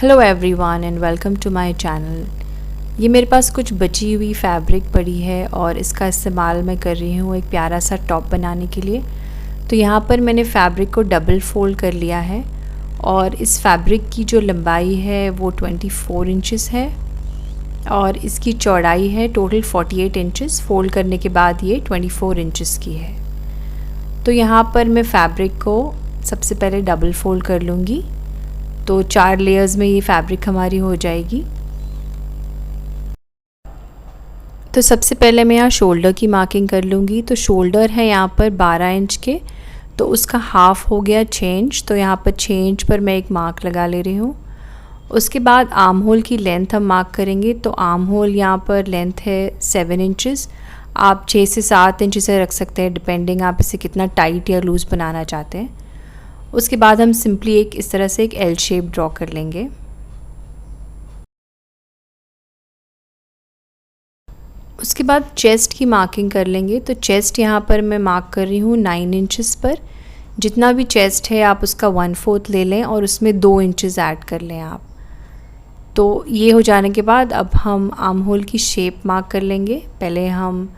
Hello everyone and welcome to my channel. ये मेरे पास कुछ बची हुई फैब्रिक पड़ी है और इसका इस्तेमाल मैं कर रही हूँ एक प्यारा सा टॉप बनाने के लिए। तो यहाँ पर मैंने फैब्रिक को डबल फोल्ड कर लिया है और इस फैब्रिक की जो लंबाई है वो 24 इंचेस है और इसकी चौड़ाई है टोटल 48 इंचेस। फोल्ड करने के बाद ये 24 इंचेस की है। तो यहाँ पर मैं फैब्रिक को सबसे पहले डबल फोल्ड कर लूँगी, तो 4 लेयर्स में ये फैब्रिक हमारी हो जाएगी। तो सबसे पहले मैं यहाँ शोल्डर की मार्किंग कर लूँगी। तो शोल्डर है यहाँ पर 12 इंच के, तो उसका हाफ़ हो गया 6 इंच। तो यहाँ पर 6 इंच पर मैं एक मार्क लगा ले रही हूँ। उसके बाद आर्म होल की लेंथ हम मार्क करेंगे। तो आर्म होल यहाँ पर लेंथ है 7 इंचेस। आप 6 से 7 इंच से रख सकते हैं, डिपेंडिंग आप इसे कितना टाइट या लूज़ बनाना चाहते हैं। उसके बाद हम सिंपली इस तरह से एक एल शेप ड्रॉ कर लेंगे। उसके बाद चेस्ट की मार्किंग कर लेंगे। तो चेस्ट यहाँ पर मैं मार्क कर रही हूँ 9 इंचेस पर। जितना भी चेस्ट है आप उसका 1/4 ले लें और उसमें 2 इंचेस ऐड कर लें आप। तो ये हो जाने के बाद अब हम आर्म होल की शेप मार्क कर लेंगे। पहले हम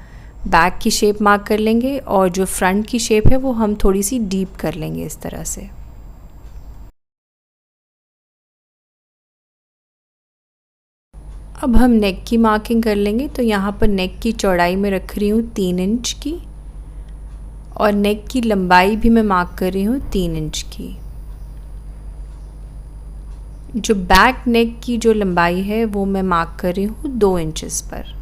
बैक की शेप मार्क कर लेंगे और जो फ्रंट की शेप है वो हम थोड़ी सी डीप कर लेंगे इस तरह से। अब हम नेक की मार्किंग कर लेंगे। तो यहाँ पर नेक की चौड़ाई में रख रही हूँ 3 इंच की और नेक की लंबाई भी मैं मार्क कर रही हूँ 3 इंच की। जो बैक नेक की जो लंबाई है वो मैं मार्क कर रही हूँ 2 इंचेस पर।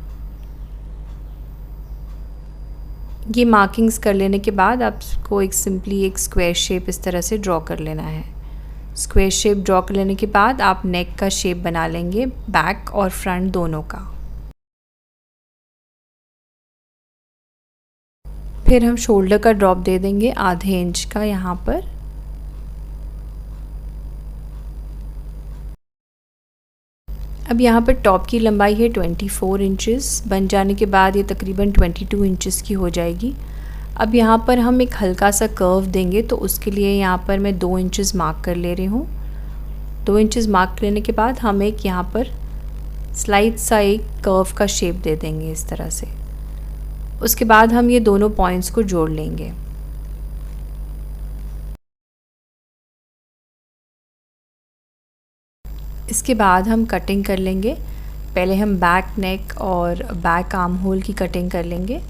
ये मार्किंग्स कर लेने के बाद आपको एक सिंपली एक स्क्वायर शेप इस तरह से ड्रॉ कर लेना है। स्क्वायर शेप ड्रॉ कर लेने के बाद आप नेक का शेप बना लेंगे, बैक और फ्रंट दोनों का। फिर हम शोल्डर का ड्रॉप दे देंगे आधे इंच का यहाँ पर। अब यहाँ पर टॉप की लंबाई है 24 इंचेस। बन जाने के बाद ये तकरीबन 22 इंचेस की हो जाएगी। अब यहाँ पर हम एक हल्का सा कर्व देंगे, तो उसके लिए यहाँ पर मैं 2 इंचेस मार्क कर ले रही हूँ। 2 इंचेस मार्क लेने के बाद हम एक यहाँ पर स्लाइड सा एक कर्व का शेप दे देंगे इस तरह से। उसके बाद हम ये दोनों पॉइंट्स को जोड़ लेंगे। इसके बाद हम कटिंग कर लेंगे। पहले हम बैक नेक और बैक आर्म होल की कटिंग कर लेंगे।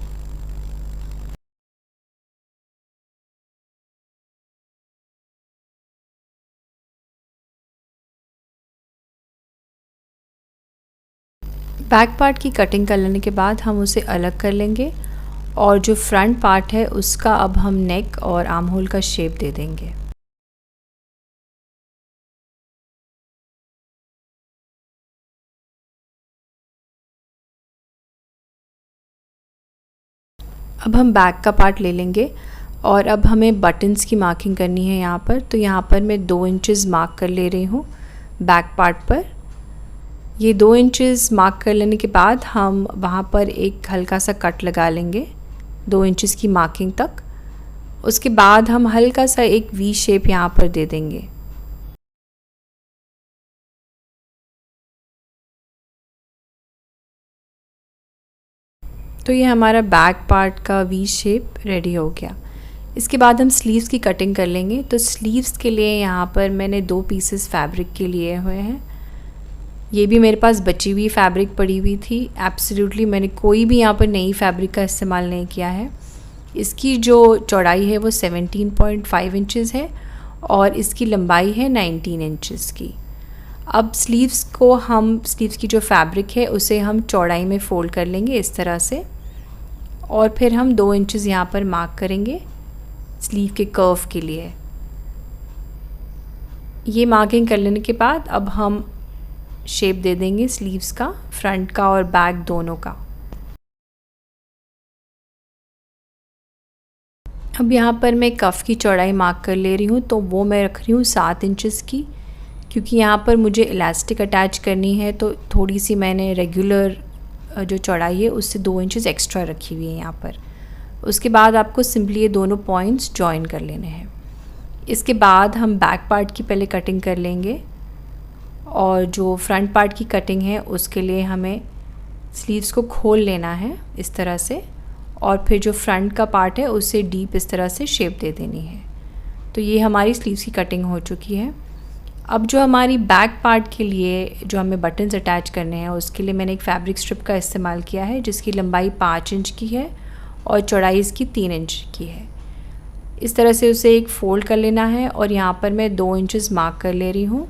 बैक पार्ट की कटिंग कर लेने के बाद हम उसे अलग कर लेंगे और जो फ्रंट पार्ट है उसका अब हम नेक और आर्म होल का शेप दे देंगे। अब हम बैक का पार्ट ले लेंगे और अब हमें बटन्स की मार्किंग करनी है यहाँ पर। तो यहाँ पर मैं 2 इंचेस मार्क कर ले रही हूँ बैक पार्ट पर। ये 2 इंचेस मार्क कर लेने के बाद हम वहाँ पर एक हल्का सा कट लगा लेंगे 2 इंचेस की मार्किंग तक। उसके बाद हम हल्का सा एक वी शेप यहाँ पर दे देंगे। तो ये हमारा बैक पार्ट का वी शेप रेडी हो गया। इसके बाद हम स्लीव्स की कटिंग कर लेंगे। तो स्लीव्स के लिए यहाँ पर मैंने 2 पीसेस फैब्रिक के लिए हुए हैं। ये भी मेरे पास बची हुई फैब्रिक पड़ी हुई थी। एब्सोल्युटली मैंने कोई भी यहाँ पर नई फैब्रिक का इस्तेमाल नहीं किया है। इसकी जो चौड़ाई है वो 17.5 इंचेस है और इसकी लंबाई है 19 इंचेस की। अब स्लीव्स की जो फैब्रिक है उसे हम चौड़ाई में फ़ोल्ड कर लेंगे इस तरह से और फिर हम 2 इंचेस यहाँ पर मार्क करेंगे स्लीव के कर्व के लिए। ये मार्किंग कर लेने के बाद अब हम शेप दे देंगे स्लीव्स का, फ्रंट का और बैक दोनों का। अब यहाँ पर मैं कफ़ की चौड़ाई मार्क कर ले रही हूँ। तो वो मैं रख रही हूँ 7 इंचेस की, क्योंकि यहाँ पर मुझे इलास्टिक अटैच करनी है। तो थोड़ी सी मैंने रेगुलर जो चौड़ाई है उससे 2 इंचेस एक्स्ट्रा रखी हुई है यहाँ पर। उसके बाद आपको सिंपली ये दोनों पॉइंट्स जॉइन कर लेने हैं। इसके बाद हम बैक पार्ट की पहले कटिंग कर लेंगे। और जो फ्रंट पार्ट की कटिंग है उसके लिए हमें स्लीव्स को खोल लेना है इस तरह से, और फिर जो फ्रंट का पार्ट है उसे डीप इस तरह से शेप दे देनी है। तो ये हमारी स्लीव्स की कटिंग हो चुकी है। अब जो हमारी बैक पार्ट के लिए जो हमें बटन्स अटैच करने हैं उसके लिए मैंने एक फैब्रिक स्ट्रिप का इस्तेमाल किया है जिसकी लंबाई 5 इंच की है और चौड़ाई इसकी 3 इंच की है। इस तरह से उसे एक फ़ोल्ड कर लेना है और यहाँ पर मैं 2 इंचेस मार्क कर ले रही हूँ।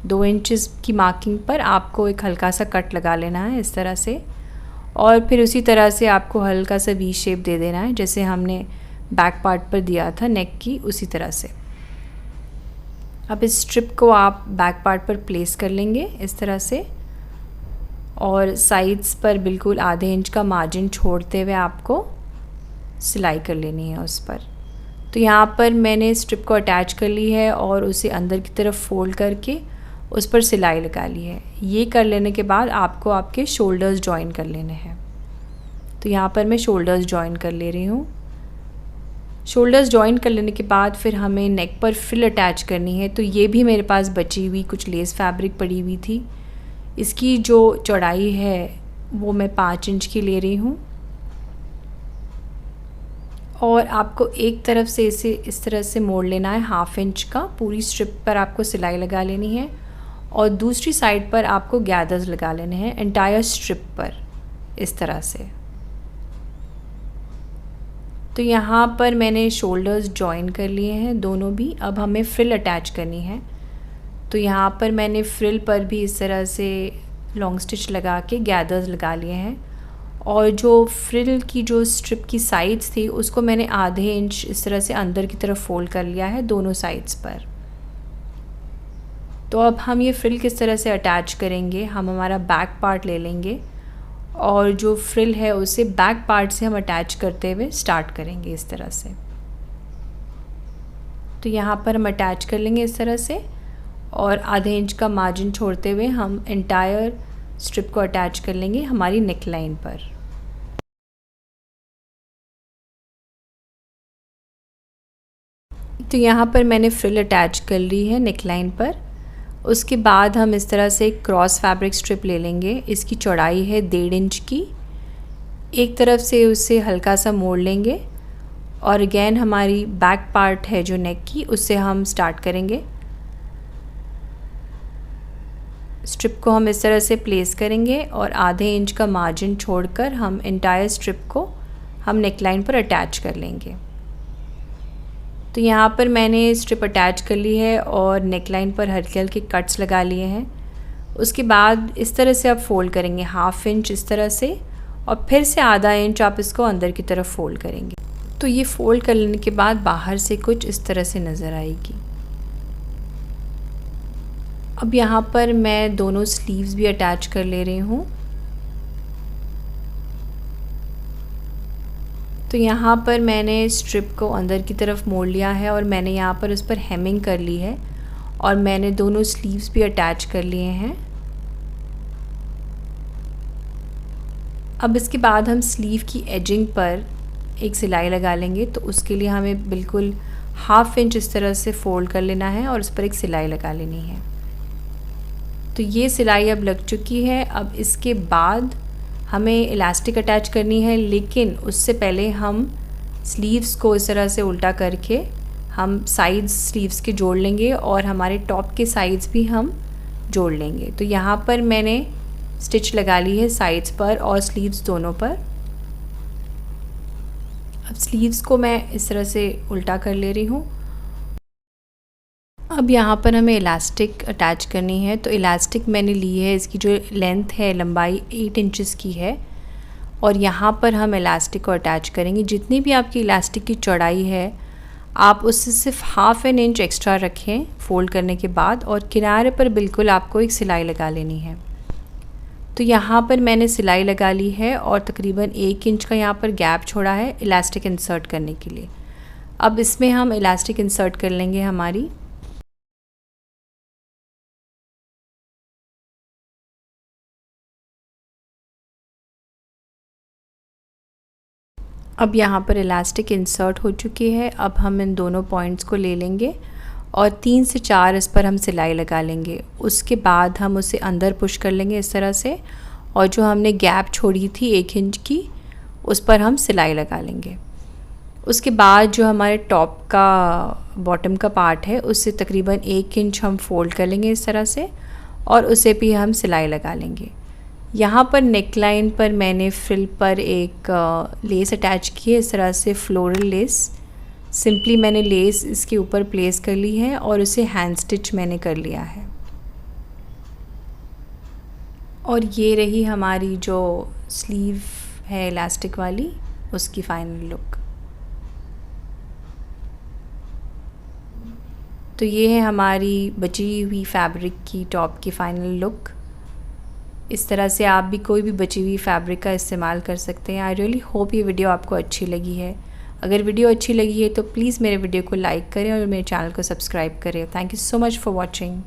2 इंचेस की मार्किंग पर आपको एक हल्का सा कट लगा लेना है इस तरह से, और फिर उसी तरह से आपको हल्का सा वी शेप दे देना है जैसे हमने बैक पार्ट पर दिया था नेक की, उसी तरह से। अब इस स्ट्रिप को आप बैक पार्ट पर प्लेस कर लेंगे इस तरह से, और साइड्स पर बिल्कुल आधे इंच का मार्जिन छोड़ते हुए आपको सिलाई कर लेनी है उस पर। तो यहाँ पर मैंने स्ट्रिप को अटैच कर ली है और उसे अंदर की तरफ फोल्ड करके उस पर सिलाई लगा ली है। ये कर लेने के बाद आपको आपके शोल्डर्स जॉइन कर लेने हैं। तो यहाँ पर मैं शोल्डर्स जॉइन कर ले रही हूँ। शोल्डर्स जॉइन कर लेने के बाद फिर हमें नेक पर फ्रिल अटैच करनी है। तो ये भी मेरे पास बची हुई कुछ लेस फैब्रिक पड़ी हुई थी। इसकी जो चौड़ाई है वो मैं 5 इंच की ले रही हूँ, और आपको एक तरफ से इसे इस तरह से मोड़ लेना है 1/2 इंच का। पूरी स्ट्रिप पर आपको सिलाई लगा लेनी है और दूसरी साइड पर आपको गैदर्स लगा लेने हैं एंटायर स्ट्रिप पर इस तरह से। तो यहाँ पर मैंने शोल्डर्स जॉइन कर लिए हैं दोनों भी। अब हमें फ्रिल अटैच करनी है। तो यहाँ पर मैंने फ्रिल पर भी इस तरह से लॉन्ग स्टिच लगा के गैदर्स लगा लिए हैं, और जो फ्रिल की जो स्ट्रिप की साइड्स थी उसको मैंने आधे इंच इस तरह से अंदर की तरफ फोल्ड कर लिया है दोनों साइड्स पर। तो अब हम ये फ्रिल किस तरह से अटैच करेंगे, हम हमारा बैक पार्ट ले लेंगे और जो फ्रिल है उसे बैक पार्ट से हम अटैच करते हुए स्टार्ट करेंगे इस तरह से। तो यहाँ पर हम अटैच कर लेंगे इस तरह से, और आधे इंच का मार्जिन छोड़ते हुए हम एंटायर स्ट्रिप को अटैच कर लेंगे हमारी नेक लाइन पर। तो यहाँ पर मैंने फ्रिल अटैच कर ली है नेक लाइन पर। उसके बाद हम इस तरह से एक क्रॉस फैब्रिक स्ट्रिप ले लेंगे। इसकी चौड़ाई है 1.5 इंच की। एक तरफ से उसे हल्का सा मोड़ लेंगे और अगेन हमारी बैक पार्ट है जो नेक की, उससे हम स्टार्ट करेंगे। स्ट्रिप को हम इस तरह से प्लेस करेंगे और आधे इंच का मार्जिन छोड़कर हम एंटायर स्ट्रिप को हम नेक लाइन पर अटैच कर लेंगे। तो यहाँ पर मैंने स्ट्रिप अटैच कर ली है और नेक लाइन पर हल्के हल्के कट्स लगा लिए हैं। उसके बाद इस तरह से आप फोल्ड करेंगे 1/2 इंच इस तरह से, और फिर से आधा इंच आप इसको अंदर की तरफ फोल्ड करेंगे। तो ये फोल्ड कर लेने के बाद बाहर से कुछ इस तरह से नज़र आएगी। अब यहाँ पर मैं दोनों स्लीव्स भी अटैच कर ले रही हूँ। तो यहाँ पर मैंने स्ट्रिप को अंदर की तरफ मोड़ लिया है और मैंने यहाँ पर उस पर हेमिंग कर ली है, और मैंने दोनों स्लीव्स भी अटैच कर लिए हैं। अब इसके बाद हम स्लीव की एजिंग पर एक सिलाई लगा लेंगे। तो उसके लिए हमें बिल्कुल 1/2 इंच इस तरह से फोल्ड कर लेना है और उस पर एक सिलाई लगा लेनी है। तो ये सिलाई अब लग चुकी है। अब इसके बाद हमें इलास्टिक अटैच करनी है, लेकिन उससे पहले हम स्लीव्स को इस तरह से उल्टा करके हम साइड्स स्लीव्स के जोड़ लेंगे और हमारे टॉप के साइड्स भी हम जोड़ लेंगे। तो यहाँ पर मैंने स्टिच लगा ली है साइड्स पर और स्लीव्स दोनों पर। अब स्लीव्स को मैं इस तरह से उल्टा कर ले रही हूँ। अब यहाँ पर हमें इलास्टिक अटैच करनी है। तो इलास्टिक मैंने ली है, इसकी जो लेंथ है लंबाई 8 इंचेस की है, और यहाँ पर हम इलास्टिक को अटैच करेंगे। जितनी भी आपकी इलास्टिक की चौड़ाई है आप उससे सिर्फ 1/2 इंच एक्स्ट्रा रखें फ़ोल्ड करने के बाद, और किनारे पर बिल्कुल आपको एक सिलाई लगा लेनी है। तो यहाँ पर मैंने सिलाई लगा ली है और तकरीबन 1 इंच का यहाँ पर गैप छोड़ा है इलास्टिक इंसर्ट करने के लिए। अब इसमें हम इलास्टिक इंसर्ट कर लेंगे हमारी। अब यहाँ पर इलास्टिक इंसर्ट हो चुकी है। अब हम इन दोनों पॉइंट्स को ले लेंगे और 3 से 4 इस पर हम सिलाई लगा लेंगे। उसके बाद हम उसे अंदर पुश कर लेंगे इस तरह से, और जो हमने गैप छोड़ी थी 1 इंच की, उस पर हम सिलाई लगा लेंगे। उसके बाद जो हमारे टॉप का बॉटम का पार्ट है उससे तकरीबन 1 इंच हम फ़ोल्ड कर लेंगे इस तरह से, और उसे भी हम सिलाई लगा लेंगे। यहाँ पर नेक लाइन पर मैंने फ्रिल पर एक लेस अटैच की है, इस तरह से फ्लोरल लेस। सिंपली मैंने लेस इसके ऊपर प्लेस कर ली है और उसे हैंड स्टिच मैंने कर लिया है। और ये रही हमारी जो स्लीव है इलास्टिक वाली, उसकी फ़ाइनल लुक। तो ये है हमारी बची हुई फैब्रिक की टॉप की फ़ाइनल लुक। इस तरह से आप भी कोई भी बची हुई फैब्रिक का इस्तेमाल कर सकते हैं। आई रियली होप ये वीडियो आपको अच्छी लगी है। अगर वीडियो अच्छी लगी है तो प्लीज़ मेरे वीडियो को लाइक करें और मेरे चैनल को सब्सक्राइब करें। Thank you so much for watching.